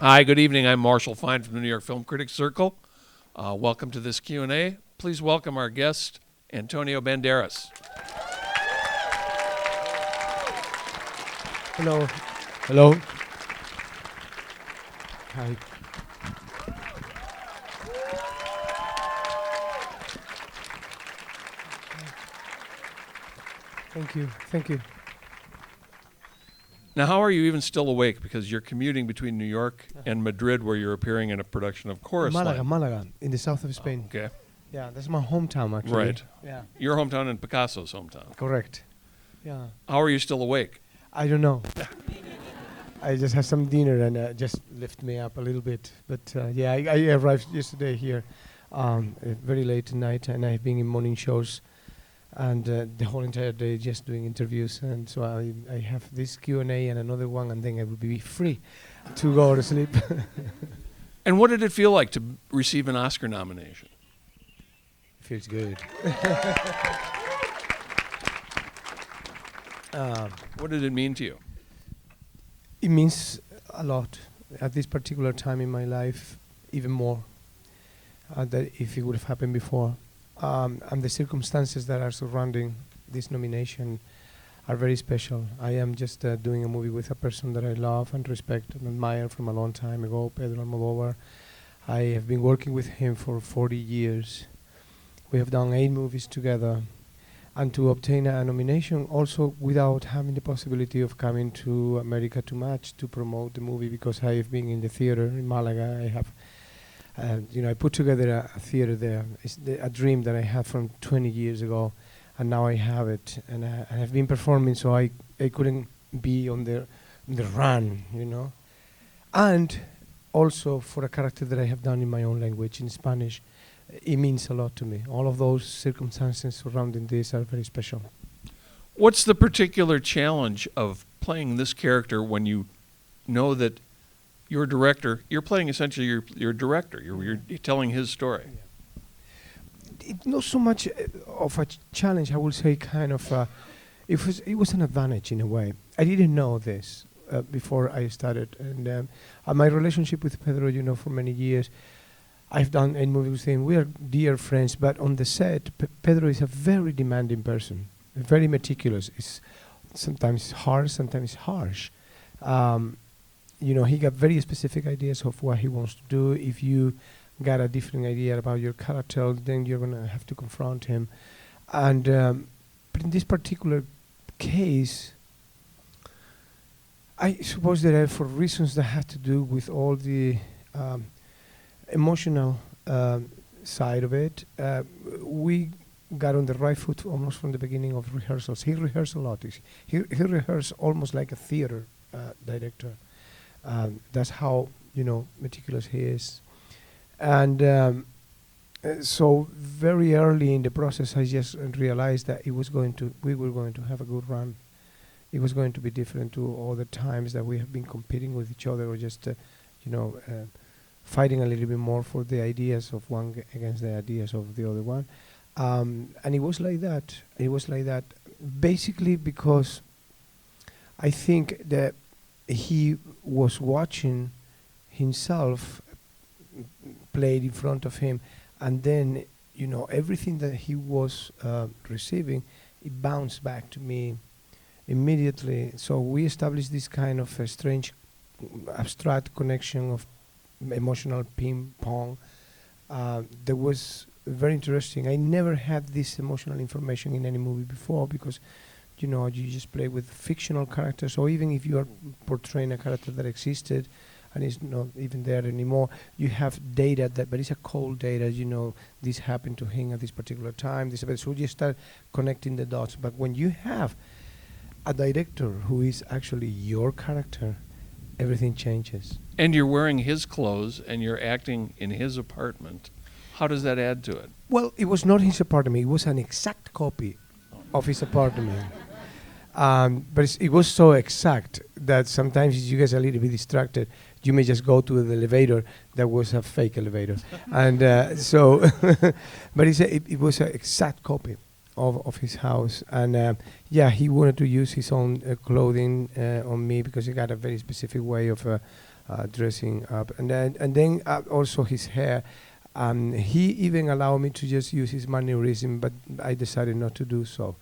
Hi, good evening. I'm Marshall Fine from the New York Film Critics Circle. Welcome to this Q&A. Please welcome our guest, Antonio Banderas. Hello. Hello. Hi. Thank you. Thank you. Now, how are you even still awake? Because you're commuting between New York and Madrid, where you're appearing in a production of Chorus Line. Malaga, in the south of Spain. Okay. Yeah, that's my hometown, actually. Right. Yeah. Your hometown and Picasso's hometown. Correct. Yeah. How are you still awake? I don't know. I just had some dinner and just lift me up a little bit. But yeah, I arrived yesterday here very late at night, and I've been in morning shows and the whole entire day just doing interviews. And so I have this Q&A and another one, and then I will be free to go to sleep. And what did it feel like to receive an Oscar nomination? Feels good. What did it mean to you? It means a lot at this particular time in my life, even more than if it would have happened before. And the circumstances that are surrounding this nomination are very special. I am just doing a movie with a person that I love and respect and admire from a long time ago, Pedro Almodovar. I have been working with him for 40 years. We have done 8 movies together. And to obtain a nomination also without having the possibility of coming to America too much to promote the movie, because I have been in the theater in Malaga. I have, I put together a theater there. It's a dream that I had from 20 years ago, and now I have it. And I have been performing, so I couldn't be on the run, And also for a character that I have done in my own language, in Spanish. It means a lot to me. All of those circumstances surrounding this are very special. What's the particular challenge of playing this character when you know that you're a director? You're playing essentially your director. You're telling his story. Yeah. Not so much of a challenge. I would say kind of. It was an advantage in a way. I didn't know this before I started, and my relationship with Pedro, for many years. I've done 8 movies with him. We are dear friends, but on the set, Pedro is a very demanding person, very meticulous. It's sometimes hard, sometimes harsh. He got very specific ideas of what he wants to do. If you got a different idea about your character, then you're going to have to confront him. And but in this particular case, I suppose that for reasons that have to do with all the emotional side of it, we got on the right foot almost from the beginning of rehearsals. He rehearsed a lot. He rehearsed almost like a theater director. That's how meticulous he is. And so very early in the process, I just realized that we were going to have a good run. It was going to be different to all the times that we have been competing with each other, or just fighting a little bit more for the ideas of one against the ideas of the other one. And it was like that. It was like that basically because I think that he was watching himself played in front of him, and then, everything that he was receiving, it bounced back to me immediately. So we established this kind of a strange, abstract connection of emotional ping pong that was very interesting. I never had this emotional information in any movie before, because you just play with fictional characters, or even if you are portraying a character that existed and is not even there anymore, you have data but it's a cold data. This happened to him at this particular time, so you start connecting the dots. But when you have a director who is actually your character, everything changes. And you're wearing his clothes and you're acting in his apartment. How does that add to it? Well, it was not his apartment. It was an exact copy of his apartment. But it was so exact that sometimes you get a little bit distracted. You may just go to the elevator that was a fake elevator. And but it was an exact copy. of his house, and yeah, he wanted to use his own clothing on me because he got a very specific way of dressing up, and then also his hair. He even allowed me to just use his mannerism, but I decided not to do so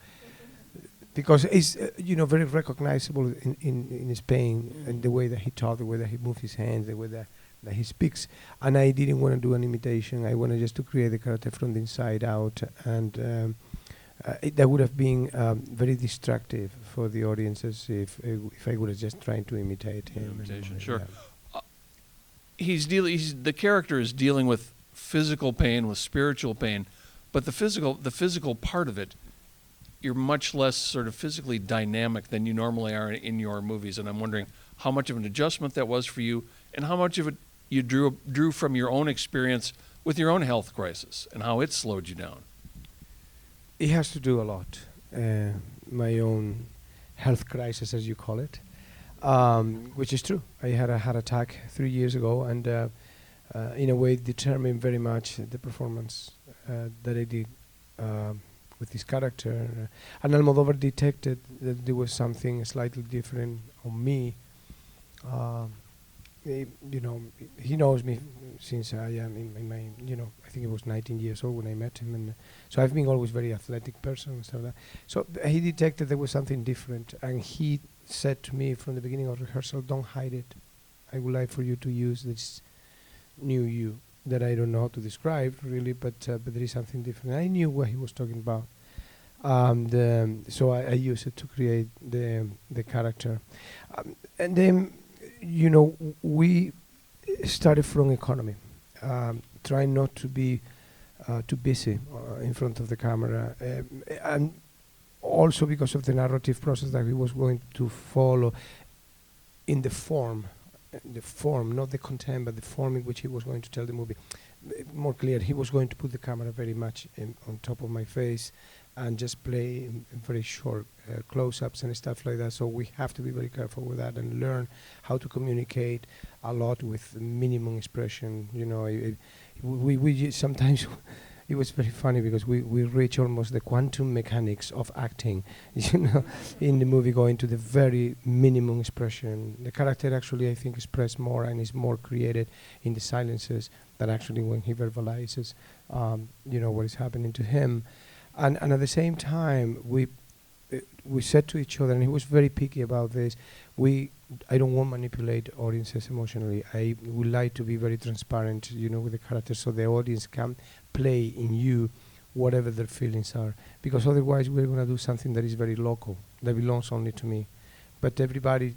because it's very recognizable in Spain, and the way that he talked, the way that he moved his hands, the way that he speaks. And I didn't want to do an imitation. I wanted just to create the character from the inside out, and that would have been very destructive for the audiences if I would have just tried to imitate him. Imitation, And, sure. yeah. The character is dealing with physical pain, with spiritual pain, but the physical part of it, you're much less sort of physically dynamic than you normally are in your movies. And I'm wondering how much of an adjustment that was for you, and how much of it you drew from your own experience with your own health crisis and how it slowed you down. It has to do a lot. My own health crisis, as you call it, which is true. I had a heart attack 3 years ago, and in a way determined very much the performance that I did with this character. And Almodovar detected that there was something slightly different on me. He knows me since I am in my, I think it was 19 years old when I met him, and so I've been always very athletic person and stuff like that. So he detected there was something different, and he said to me from the beginning of rehearsal, "Don't hide it. I would like for you to use this new you that I don't know how to describe really, but there is something different." I knew what he was talking about, so I used it to create the character, and then we started from economy, trying not to be too busy in front of the camera, and also because of the narrative process that he was going to follow in the form, not the content, but the form in which he was going to tell the movie. More clear, he was going to put the camera very much on top of my face and just play in very short close-ups and stuff like that. So we have to be very careful with that and learn how to communicate a lot with minimum expression. We sometimes it was very funny because we reach almost the quantum mechanics of acting, in the movie, going to the very minimum expression. The character actually, I think, express more and is more created in the silences than actually when he verbalizes, what is happening to him. And at the same time, we said to each other, and he was very picky about this, I don't want to manipulate audiences emotionally. I would like to be very transparent, with the characters, so the audience can play in you whatever their feelings are. Because otherwise we're going to do something that is very local, that belongs only to me. But everybody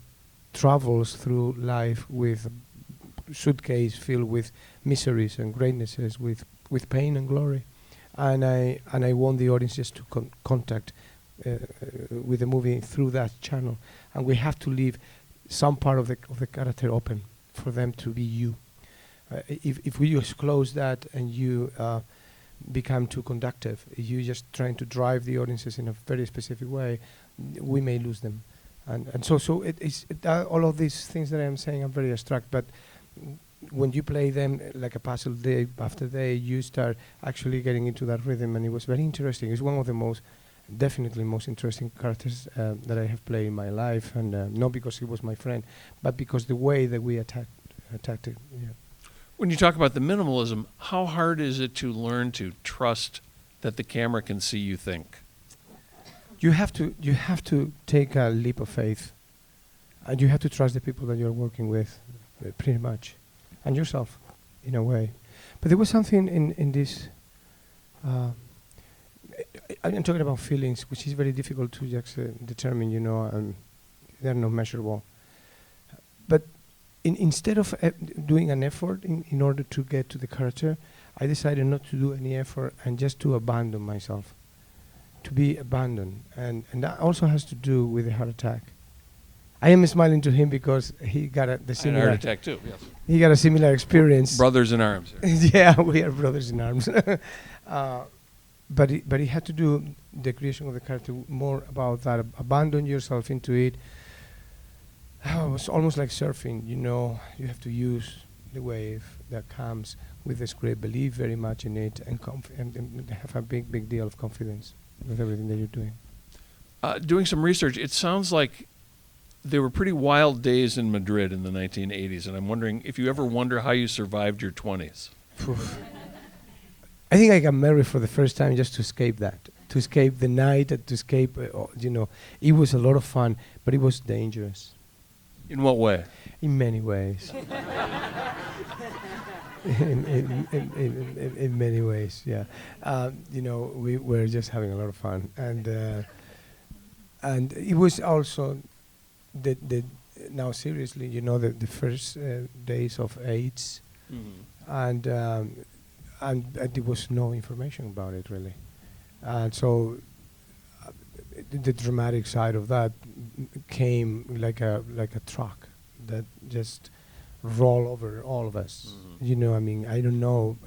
travels through life with a suitcase filled with miseries and greatnesses, with pain and glory. And I want the audience just to contact with the movie through that channel, and we have to leave some part of the character open for them to be you. If we just close that and you become too conductive, you just trying to drive the audiences in a very specific way, we may lose them. And so all of these things that I am saying are very abstract, but when you play them like a puzzle day after day, you start actually getting into that rhythm, and it was very interesting. It's one of the definitely most interesting characters that I have played in my life, and not because he was my friend, but because the way that we attacked it. Yeah. When you talk about the minimalism, how hard is it to learn to trust that the camera can see you think? You have to take a leap of faith, and you have to trust the people that you're working with, pretty much, and yourself, in a way. But there was something in this. I'm talking about feelings, which is very difficult to just determine. They're not measurable. But instead of doing an effort in order to get to the character, I decided not to do any effort and just to abandon myself, to be abandoned, and that also has to do with the heart attack. I am smiling to him because he got the similar heart attack too. Yes. He got a similar experience. Brothers in arms. Yeah, we are brothers in arms. But it had to do the creation of the character more about that. Abandon yourself into it. It was almost like surfing. You have to use the wave that comes with the script, believe very much in it, and and have a big deal of confidence with everything that you're doing. Doing some research, it sounds like there were pretty wild days in Madrid in the 1980s, and I'm wondering if you ever wonder how you survived your 20s. I think I got married for the first time just to escape that, to escape the night, to escape, it was a lot of fun, but it was dangerous. In what way? In many ways. in many ways, yeah. We were just having a lot of fun, and it was also the now seriously, the first days of AIDS, and there was no information about it really, and so the dramatic side of that came like a truck that just roll over all of us. I don't know.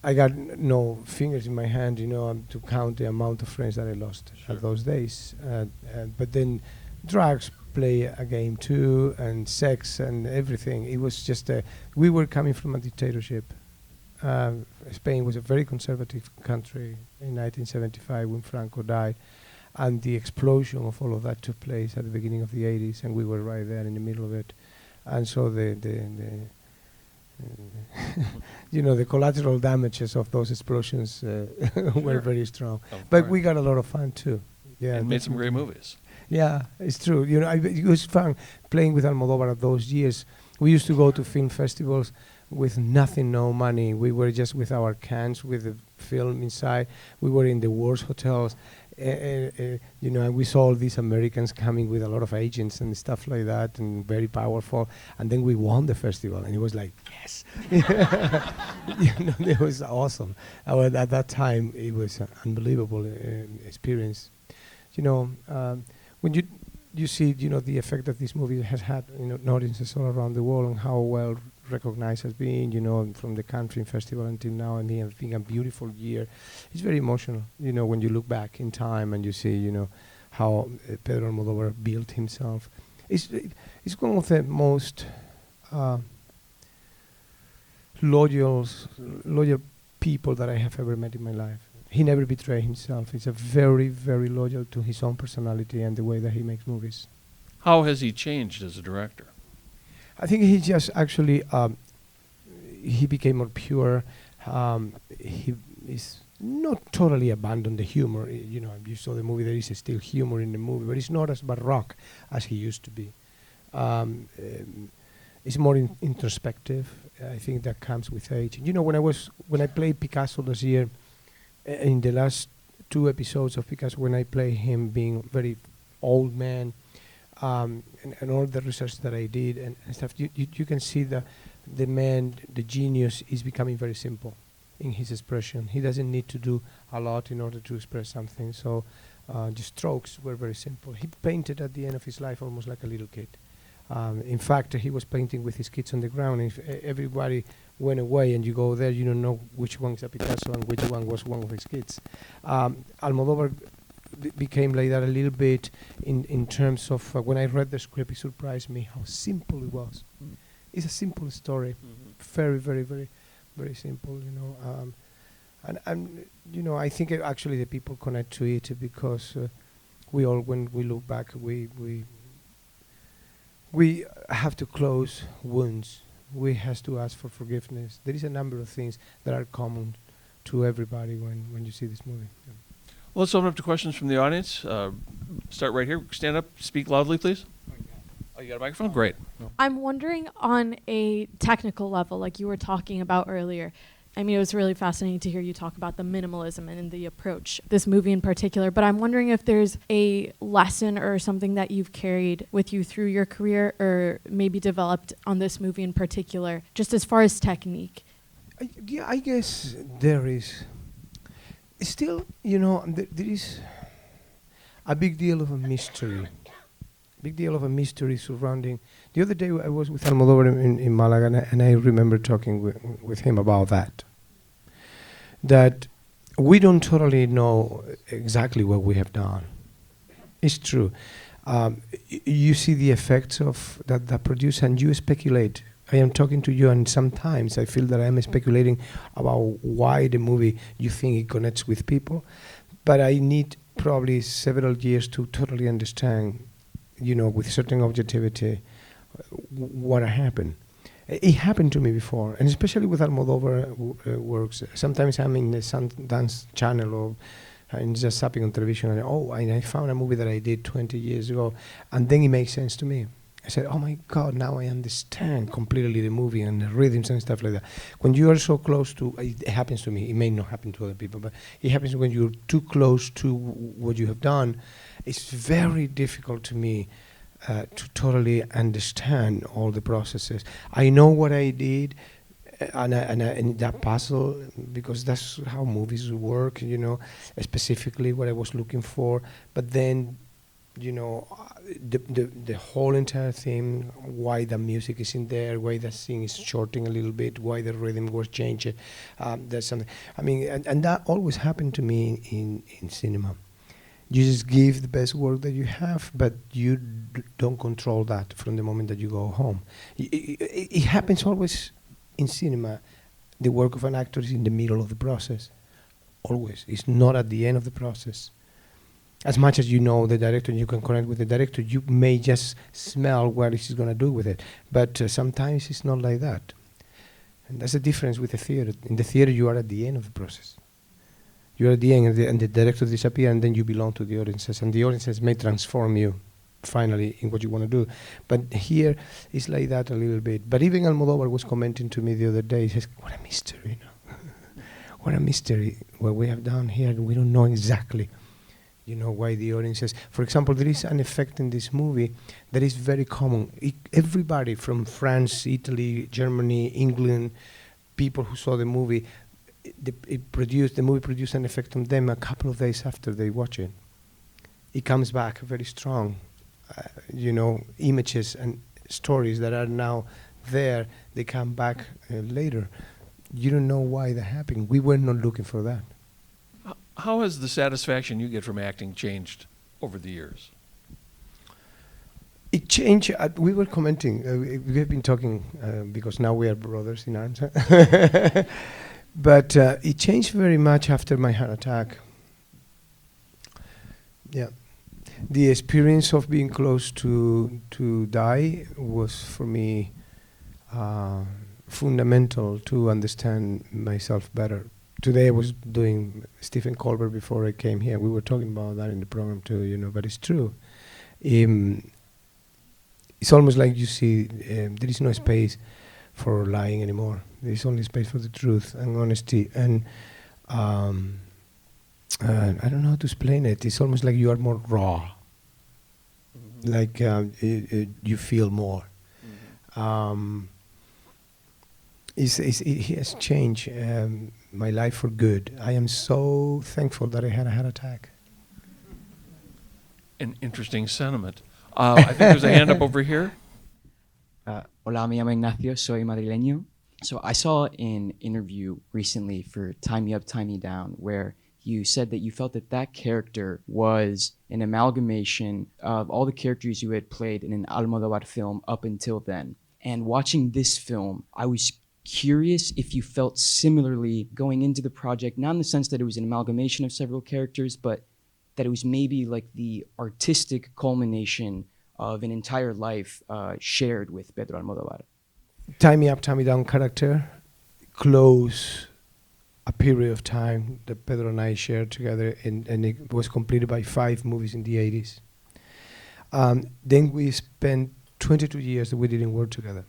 I got no fingers in my hand, to count the amount of friends that I lost at those days. But then drugs play a game too, and sex and everything. It was just we were coming from a dictatorship. Spain was a very conservative country in 1975 when Franco died, and the explosion of all of that took place at the beginning of the 80s, and we were right there in the middle of it. And so the collateral damages of those explosions were very strong. But we got a lot of fun too. Yeah, and made some great movies. Yeah, it's true. It was fun playing with Almodovar at those years. We used to go to film festivals with nothing, no money. We were just with our cans with the film inside. We were in the worst hotels. And we saw all these Americans coming with a lot of agents and stuff like that, and very powerful. And then we won the festival, and it was like, yes. It was awesome. At that time, it was an unbelievable experience. When you see, the effect that this movie has had, in audiences all around the world, and how well recognized has been, from the Cannes Festival until now, and it's been a beautiful year. It's very emotional, when you look back in time and you see, how Pedro Almodovar built himself. It's one of the most loyal people that I have ever met in my life. He never betrayed himself. He's a very, very loyal to his own personality and the way that he makes movies. How has he changed as a director? I think he just actually, he became more pure. He is not totally abandoned the humor. You saw the movie, there is still humor in the movie, but it's not as baroque as he used to be. It's more introspective. I think that comes with age. When I played Picasso this year, in the last 2 episodes of Picasso, when I play him being very old man, and all the research that I did and stuff, you can see the man, the genius, is becoming very simple in his expression. He doesn't need to do a lot in order to express something. So the strokes were very simple. He painted at the end of his life almost like a little kid. In fact, he was painting with his kids on the ground. If everybody went away and you go there, you don't know which one's a Picasso and which one was one of his kids. Almodovar became like that a little bit in terms of when I read the script, it surprised me how simple it was. It's a simple story, very, very, very, very simple. And I think actually the people connect to it because we all, when we look back, we have to close wounds. We have to ask for forgiveness. There is a number of things that are common to everybody when you see this movie. Yeah. Well, let's open up to questions from the audience. Start right here. Stand up. Speak loudly, please. Oh, you got a microphone? Great. I'm wondering on a technical level, like you were talking about earlier. I mean, it was really fascinating to hear you talk about the minimalism and the approach, this movie in particular. But I'm wondering if there's a lesson or something that you've carried with you through your career or maybe developed on this movie in particular, just as far as technique. I guess there is. Still, there is a big deal of a mystery. Big deal of a mystery surrounding. The other day I was with Almodovar in Malaga, and I remember talking with him about that. That we don't totally know exactly what we have done. It's true. You see the effects of that produce, and you speculate I am talking to you, and sometimes I feel that I am speculating about why the movie you think it connects with people, but I need probably several years to totally understand, with certain objectivity, what happened. It happened to me before, and especially with Almodovar works. Sometimes I'm in the Sundance channel or I'm just zapping on television, and I found a movie that I did 20 years ago, and then it makes sense to me. I said, oh my God, now I understand completely the movie and the rhythms and stuff like that. When you are so close to, it happens to me, it may not happen to other people, but it happens when you're too close to what you have done. It's very difficult to me to totally understand all the processes. I know what I did, and that puzzle, because that's how movies work, specifically what I was looking for. But then, the whole entire thing, why the music is in there, why the scene is shorting a little bit, why the rhythm was changed. There's something. I mean, and that always happened to me in cinema. You just give the best work that you have, but you don't control that from the moment that you go home. It happens always in cinema. The work of an actor is in the middle of the process. Always. It's not at the end of the process. As much as you know the director and you can connect with the director, you may just smell what he's going to do with it. But sometimes it's not like that. And that's the difference with the theater. In the theater, you are at the end of the process. You're at the end, and the director disappears, and then you belong to the audiences. And the audiences may transform you, finally, in what you want to do. But here, it's like that a little bit. But even Almodovar was commenting to me the other day. He says, what a mystery, what a mystery. What we have done here, we don't know exactly, why the audiences. For example, there is an effect in this movie that is very common. Everybody from France, Italy, Germany, England, people who saw the movie, the movie produced an effect on them a couple of days after they watch it. It comes back very strong. Images and stories that are now there, they come back later. You don't know why that happened. We were not looking for that. How has the satisfaction you get from acting changed over the years? It changed. We were commenting. We have been talking because now we are brothers in arms. But it changed very much after my heart attack. Yeah. The experience of being close to die was for me fundamental to understand myself better. Today I was doing Stephen Colbert before I came here. We were talking about that in the program too, but it's true. It's almost like you see there is no space for lying anymore. There is only space for the truth and honesty. And I don't know how to explain it. It's almost like you are more raw. Mm-hmm. Like you feel more. Mm-hmm. It has changed my life for good. I am so thankful that I had a heart attack. An interesting sentiment. I think there's a hand up over here. Hola, me llamo Ignacio, soy madrileño. So I saw an interview recently for Tie Me Up, Tie Me Down, where you said that you felt that character was an amalgamation of all the characters you had played in an Almodovar film up until then. And watching this film, I was curious if you felt similarly going into the project, not in the sense that it was an amalgamation of several characters, but that it was maybe like the artistic culmination of an entire life shared with Pedro Almodovar. Tie Me Up, Tie Me Down character close a period of time that Pedro and I shared together, and it was completed by 5 movies in the 80s. Then we spent 22 years that we didn't work together.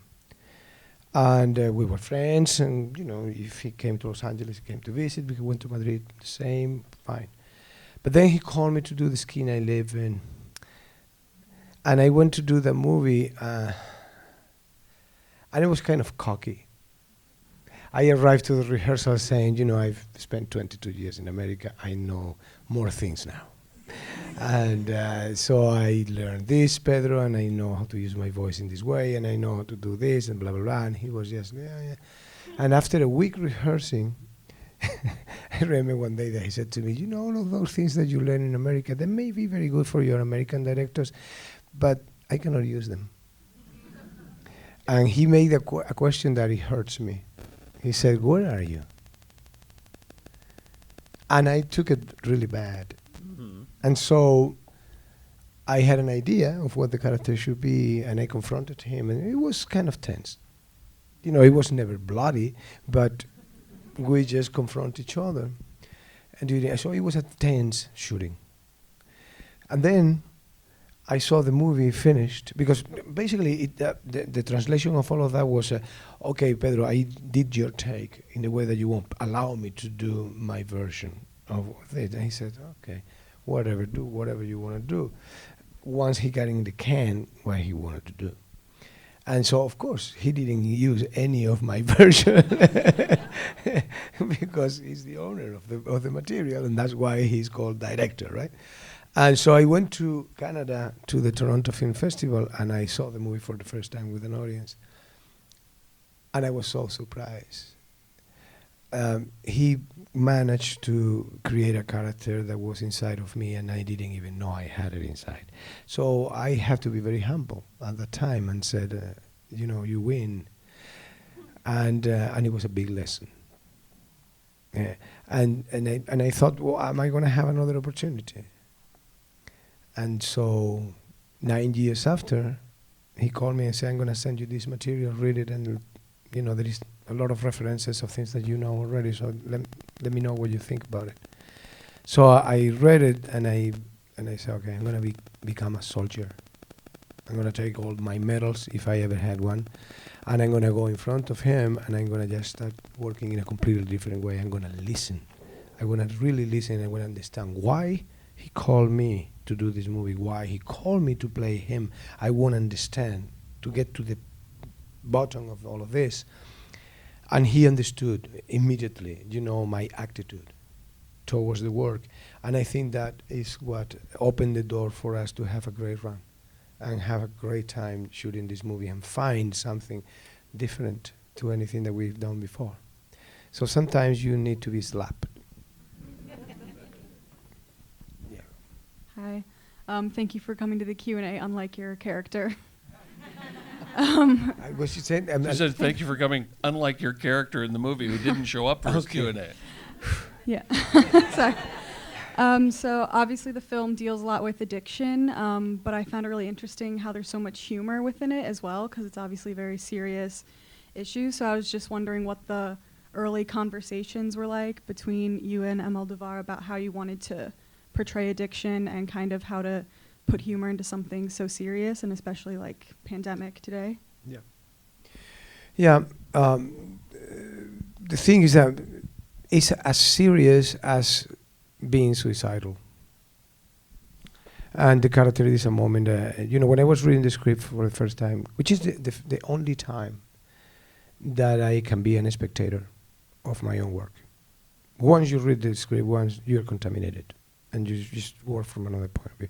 And we were friends, and if he came to Los Angeles, he came to visit. We went to Madrid, the same, fine. But then he called me to do The Skin I Live In. And I went to do the movie, and it was kind of cocky. I arrived to the rehearsal saying, I've spent 22 years in America. I know more things now. And so I learned this, Pedro, and I know how to use my voice in this way, and I know how to do this, and blah, blah, blah. And he was just, yeah. And after a week rehearsing, I remember one day that he said to me, all of those things that you learn in America, they may be very good for your American directors, but I cannot use them. And he made a question that it hurts me. He said, "Where are you?" And I took it really bad. And so I had an idea of what the character should be, and I confronted him, and it was kind of tense. You know, it was never bloody, but we just confront each other. And so it was a tense shooting. And then I saw the movie finished, because basically the translation of all of that was, okay, Pedro, I did your take in the way that you won't allow me to do my version of it. And he said, okay, whatever, do whatever you want to do. Once he got in the can, what he wanted to do. And so, of course, he didn't use any of my version because he's the owner of the material, and that's why he's called director, right? And so I went to Canada to the Toronto Film Festival, and I saw the movie for the first time with an audience. And I was so surprised. He managed to create a character that was inside of me, and I didn't even know I had it inside. So I had to be very humble at the time and said, you win. And it was a big lesson. And I thought, well, am I going to have another opportunity? And so 9 years after, he called me and said, I'm going to send you this material, read it, and there is a lot of references of things that you know already, so let me know what you think about it. So I read it, and I said, okay, I'm going to become a soldier. I'm going to take all my medals, if I ever had one, and I'm going to go in front of him, and I'm going to just start working in a completely different way. I'm going to listen. I'm going to really listen. I'm going to understand why he called me to do this movie, why he called me to play him. I want to understand, to get to the bottom of all of this. And he understood immediately, my attitude towards the work. And I think that is what opened the door for us to have a great run and have a great time shooting this movie and find something different to anything that we've done before. So sometimes you need to be slapped. Yeah. Hi. Thank you for coming to the Q&A, unlike your character. What she said? She said, thank you for coming, unlike your character in the movie who didn't show up for his Q&A. Yeah. Sorry. So obviously the film deals a lot with addiction, but I found it really interesting how there's so much humor within it as well, because it's obviously a very serious issue. So I was just wondering what the early conversations were like between you and Almodovar about how you wanted to portray addiction and kind of how to put humor into something so serious, and especially like pandemic today. Yeah. Yeah. The thing is that it's as serious as being suicidal. And the character is a moment, when I was reading the script for the first time, which is the only time that I can be an spectator of my own work. Once you read the script, once you're contaminated, and you just work from another point of view.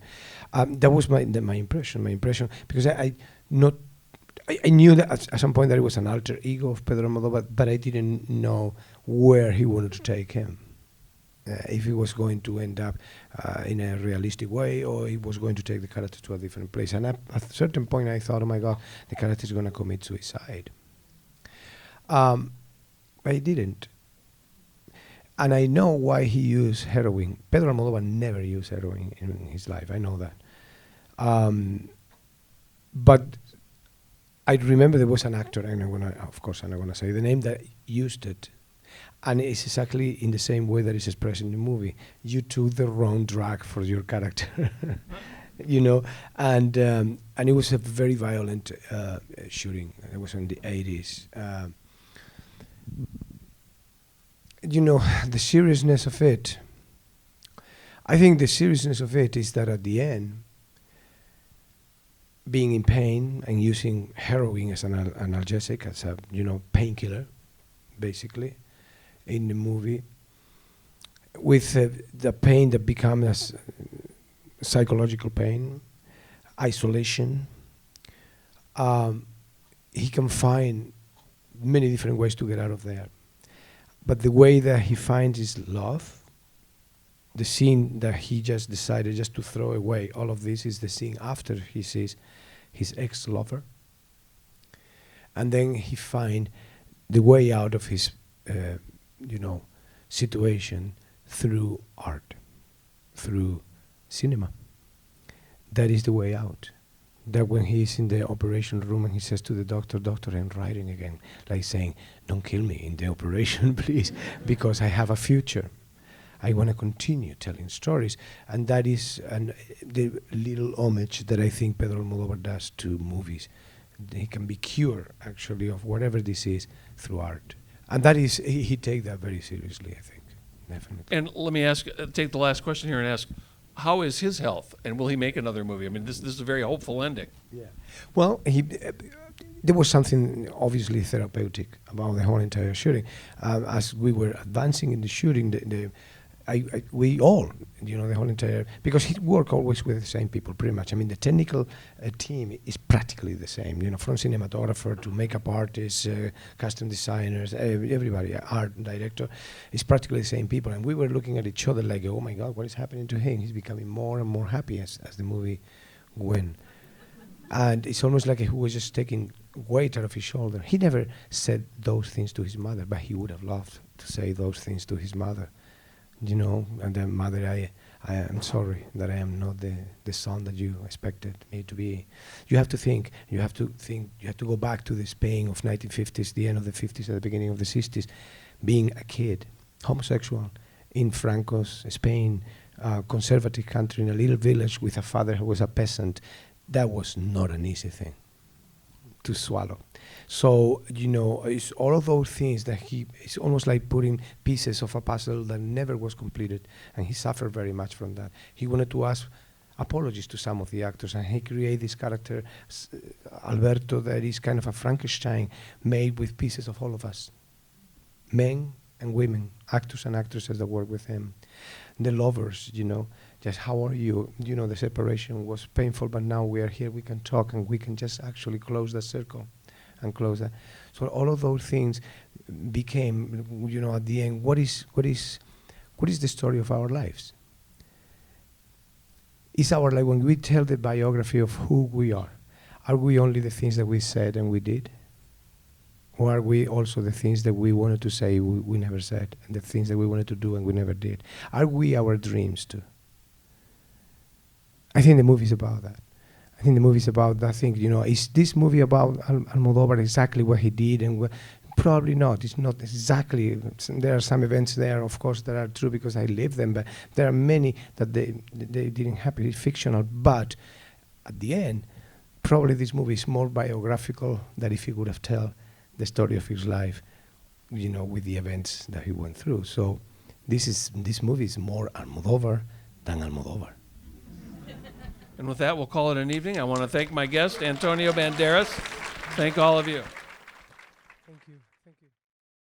That was my impression, because I knew that at some point that it was an alter ego of Pedro Almodovar, but I didn't know where he wanted to take him. If he was going to end up in a realistic way, or he was going to take the character to a different place. And at a certain point I thought, oh my God, the character is going to commit suicide. But he didn't. And I know why he used heroin. Pedro Almodovar never used heroin in his life. I know that. But I remember there was an actor, and I'm not going to say the name, that used it. And it's exactly in the same way that it's expressed in the movie. You took the wrong drug for your character, And it was a very violent shooting. It was in the 80s. The seriousness of it, I think the seriousness of it is that at the end, being in pain and using heroin as an analgesic, as a, painkiller, basically, in the movie, with the pain that becomes psychological pain, isolation, he can find many different ways to get out of there. But the way that he finds is love. The scene that he just decided just to throw away all of this is the scene after he sees his ex-lover. and then he find the way out of his, you know, situation through art, through cinema. That is the way out. That when he is in the operation room and he says to the doctor, "Doctor, I'm writing again," like saying, "Don't kill me in the operation, please, because I have a future. I want to continue telling stories." And that is the little homage that I think Pedro Almodovar does to movies. He can be cured, actually, of whatever disease through art. And that is, he takes that very seriously, I think, definitely. And let me ask, take the last question here and ask, how is his health, and will he make another movie? I mean, this is a very hopeful ending. Yeah. Well, there was something obviously therapeutic about the whole entire shooting. As we were advancing in the shooting, we all, you know, the whole entire, because he worked always with the same people, pretty much. I mean, the technical team is practically the same, you know, from cinematographer to makeup artists, costume designers, everybody, art director, is practically the same people. And we were looking at each other like, oh my God, what is happening to him? He's becoming more and more happy as the movie went. And it's almost like he was just taking weight out of his shoulder. He never said those things to his mother, but he would have loved to say those things to his mother. You know, and then, "Mother, I am sorry that I am not the son that you expected me to be." You have to go back to the Spain of 1950s, the end of the 50s, at the beginning of the 60s, being a kid, homosexual, in Franco's Spain, conservative country, in a little village with a father who was a peasant. That was not an easy thing to swallow. So, you know, it's all of those things that it's almost like putting pieces of a puzzle that never was completed, and he suffered very much from that. He wanted to ask apologies to some of the actors, and he created this character, Alberto, that is kind of a Frankenstein made with pieces of all of us. Men and women, actors and actresses that work with him. The lovers, you know, just how are you? You know, the separation was painful, but now we are here, we can talk, and we can just actually close the circle and close that. So all of those things became, you know, at the end, what is the story of our lives? Is our life, when we tell the biography of who we are we only the things that we said and we did? Or are we also the things that we wanted to say we never said, and the things that we wanted to do and we never did? Are we our dreams too? I think the movie is about that. I think the movie is about that thing, you know. Is this movie about Almodovar exactly what he did? And probably not. It's not exactly. There are some events there, of course, that are true because I lived them, but there are many that they didn't happen. It's fictional. But at the end, probably this movie is more biographical than if he would have told the story of his life, you know, with the events that he went through. So this movie is more Almodovar than Almodovar. And with that, we'll call it an evening. I want to thank my guest, Antonio Banderas. Thank all of you. Thank you.